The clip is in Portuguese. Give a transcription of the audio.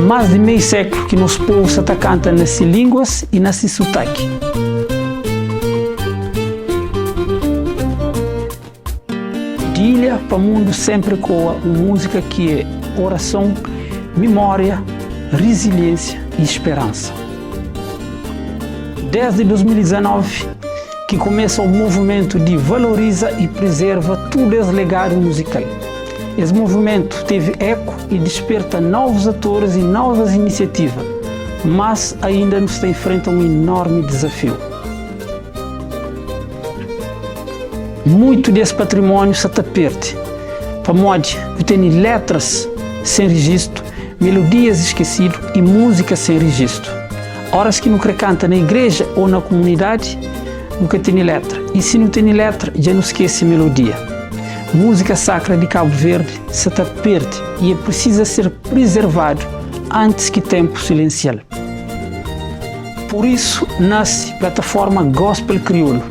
mais de meio século que nosso povo se canta nas línguas e nesse sotaque. De ilha para o mundo sempre com uma música que é oração, memória, resiliência e esperança. Desde 2019 que começa o movimento de valoriza e preserva todo esse legado musical. Esse movimento teve eco e desperta novos atores e novas iniciativas, mas ainda nos enfrenta um enorme desafio. Muito desse patrimônio se perde, para modo que tem letras sem registro, melodias esquecidas e música sem registro. Horas que nunca canta na igreja ou na comunidade, nunca tem letra. E se não tem letra, já não esquece melodia. Música sacra de Cabo Verde se perde e precisa ser preservado antes que tempo silencial. Por isso nasce a plataforma Gospel Crioulo,